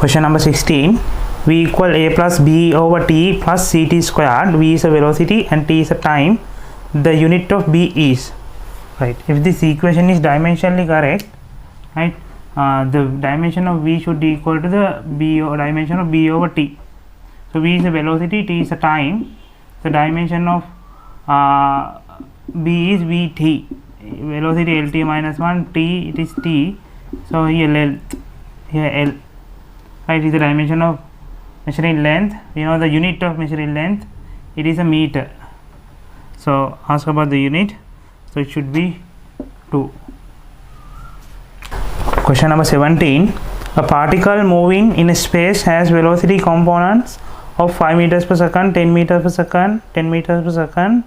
Question number 16. V equal a plus b over t plus ct squared. V is a velocity and t is a time. The unit of b is, right? If this equation is dimensionally correct, right, the dimension of v should be equal to the b or dimension of b over t. So v is a velocity, t is a time. The dimension of b is vt. Velocity lt minus 1, t it is t. So here length, here l, right, is the dimension of measuring length. You know the unit of measuring length, it is a meter. So ask about the unit, so it should be 2. Question number 17. A particle moving in a space has velocity components of 5 meters per second, 10 meters per second, 10 meters per second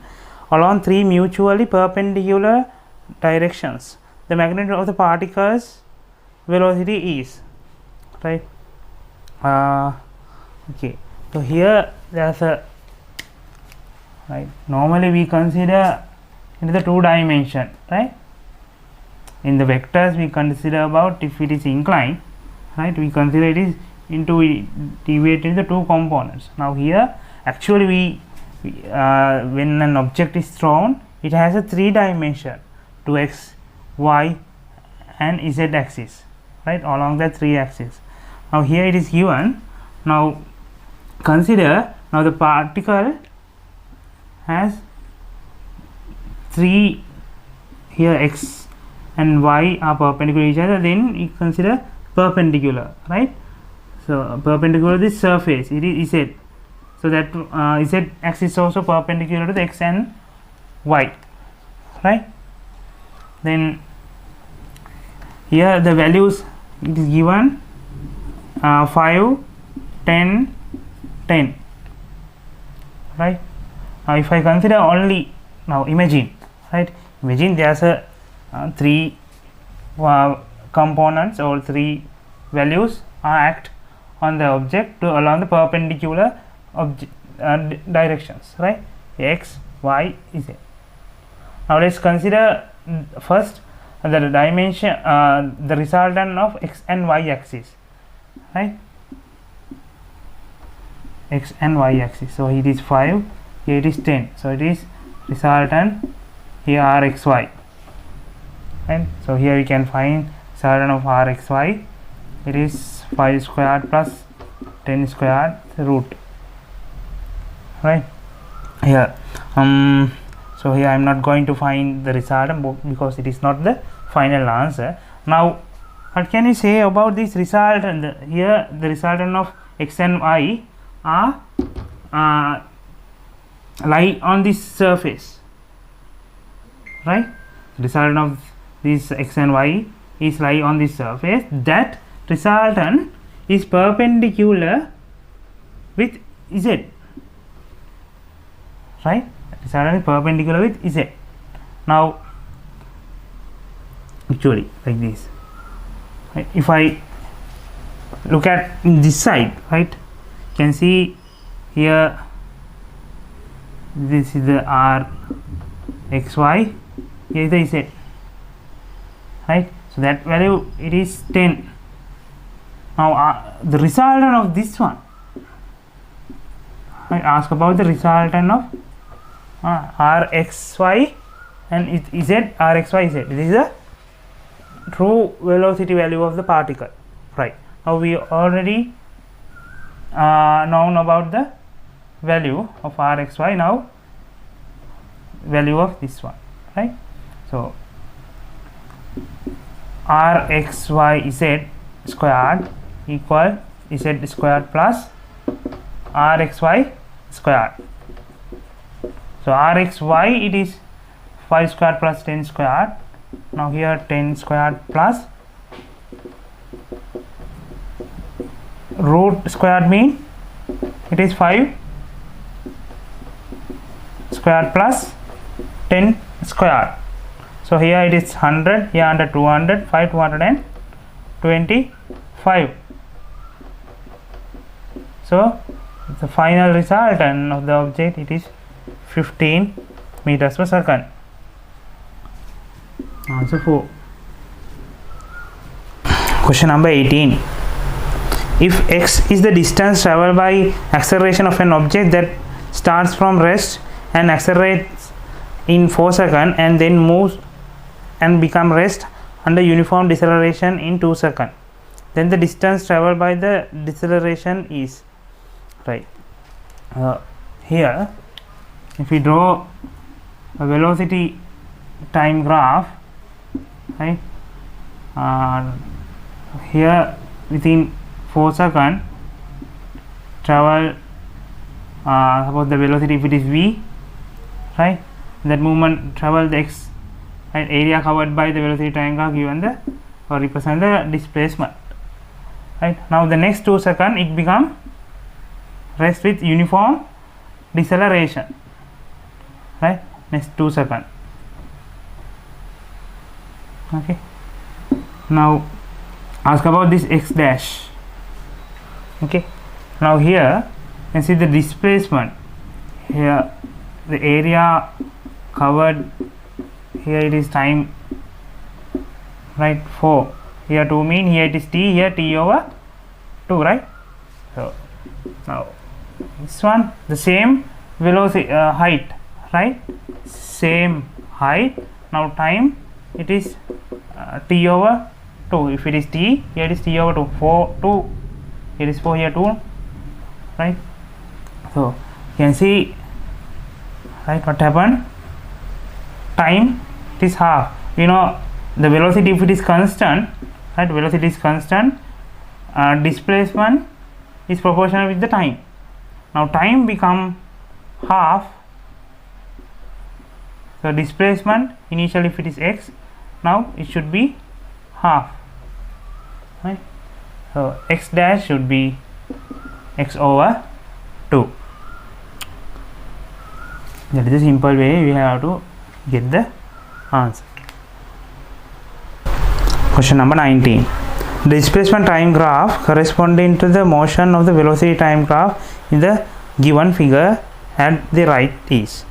along 3 mutually perpendicular directions. The magnitude of the particle's velocity is, right? Okay, so here there's a, right, normally we consider into the 2 dimension, right? In the vectors we consider about if it is inclined, right, we consider it is into deviate into the 2 components. Now here actually we when an object is thrown, it has a 3 dimension, 2x, y and z axis, right, along the 3 axis. Now here it is given. Now consider, now the particle has 3, here x and y are perpendicular to each other, then you consider perpendicular, right? So perpendicular to this surface, it is z. So that z axis is also perpendicular to the x and y, right? Then here the values, it is given 5, 10, 10, right? Now if I consider only, now imagine, right, imagine there's a 3 components or 3 values act on the object to along the perpendicular object directions, right, x, y, z. Now let's consider first the dimension, the resultant of x and y axis, right, x and y axis. So it is 5, here it is 10, so it is resultant, here r x y, and so here we can find resultant of r x y, it is 5 squared plus 10 squared root, right, here. So here I am not going to find the resultant because it is not the final answer. Now what can you say about this resultant? Here the resultant of x and y are lie on this surface, right? Resultant of this x and y is lie on this surface. That resultant is perpendicular with z, right? Resultant is perpendicular with z. Now actually like this, right? If I look at this side, right, you can see here this is the r x y, here is the z, right? So that value, it is 10. Now the resultant of this one, I ask about the resultant of r x y and z, r x y z. This is the true velocity value of the particle, right? Now we already known about the value of r x y, now value of this one, right? So r x y z squared equal z squared plus r x y squared. So r x y, it is 5 squared plus 10 squared. Now here 10 squared plus root squared mean it is 5 squared plus 10 squared. So here it is 100, here under 200, 5 225. So the final resultant of the object, it is 15 meters per second. Answer 4. Question number 18. if x is the distance traveled by acceleration of an object that starts from rest and accelerates in 4 seconds and then moves and become rest under uniform deceleration in 2 seconds, then the distance traveled by the deceleration is, right. Here if we draw a velocity time graph, right, here within 4 seconds travel, suppose the velocity, if it is v, right, that movement travel the x, right, area covered by the velocity time graph given the or represent the displacement, right. Now the next 2 seconds it become rest with uniform deceleration, right, next 2 seconds. Okay, now ask about this x dash. Okay, now here you can see the displacement, here the area covered, here it is time, right, 4, here 2 mean, here it is t, here t over 2, right. So now this one the same velocity, height, right, same height. Now time it is t over 2, if it is t, here it is t over 2, 4 2, here is 4, here 2, right. So you can see, right, what happened, time it is half. You know the velocity, if it is constant, right, velocity is constant, displacement is proportional with the time. Now time become half, so displacement initially if it is x, now it should be half, right. So x dash should be x over 2. That is a simple way we have to get the answer. Question number 19. The displacement time graph corresponding to the motion of the velocity time graph in the given figure at the right is,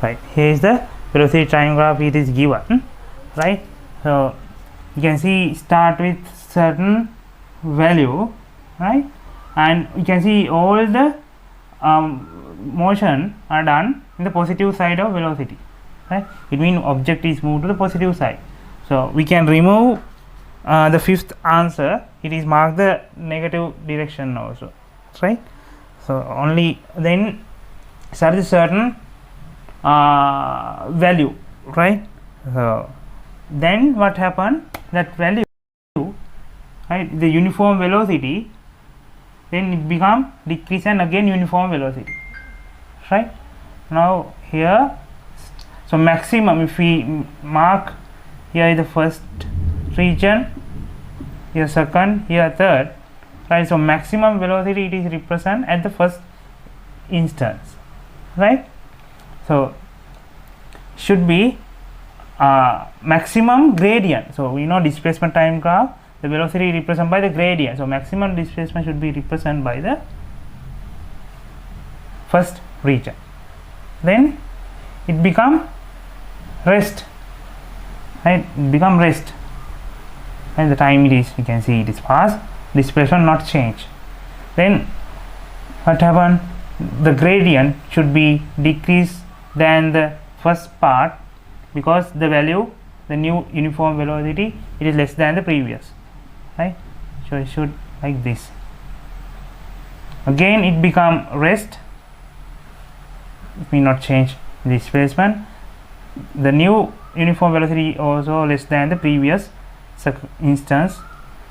right. Here is the velocity time graph, it is given, right. So you can see start with certain value, right, and you can see all the motion are done in the positive side of velocity, right. It means object is moved to the positive side. So we can remove the fifth answer, it is marked the negative direction also, right. So only then start with certain value, right. So then what happened, that value, right, the uniform velocity, then it become decrease and again uniform velocity, right. Now here, so maximum, if we mark here is the first region, here second, here third, right. So maximum velocity it is represent at the first instance, right. So should be maximum gradient. So we know displacement time graph, the velocity represented by the gradient, so maximum displacement should be represented by the first region. Then it become rest, right, it become rest, and the time it is, you can see it is fast, displacement not change. Then what happened, the gradient should be decreased than the first part, because the value, the new uniform velocity, it is less than the previous, right. So it should like this. Again it become rest, it may not change displacement, the new uniform velocity also less than the previous instance,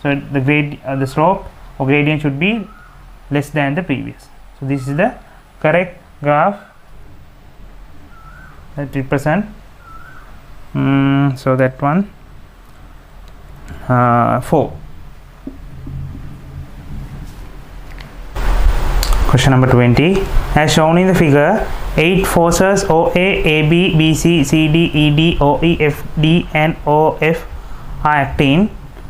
so the grade, the slope or gradient should be less than the previous. So this is the correct graph that represent, so that one 4. Question number 20. As shown in the figure, 8 forces OA, AB, BC, CD, ED, OE, FD and OF are acting.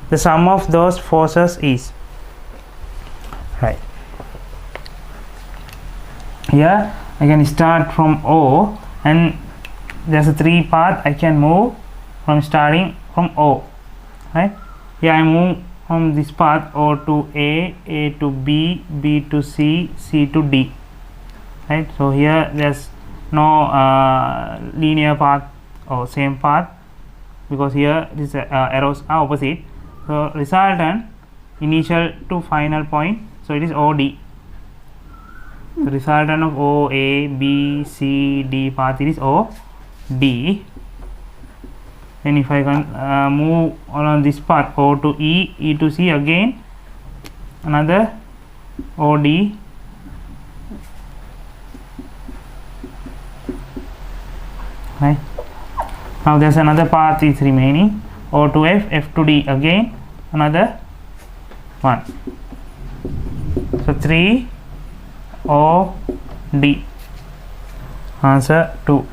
The sum of those forces is, right. Here I can start from O, and there's a 3 path I can move from starting from O, right. Here I move from this path O to A to B, B to C, C to D, right? So here there's no linear path or same path, because here this arrows are opposite. So resultant initial to final point, so it is OD. The resultant of O, A, B, C, D path, it is OD. Then if I can move along this path O to E, E to C, again another OD. Right. Now there's another path is remaining, O to F, F to D, again another one. So 3 OD. Answer 2.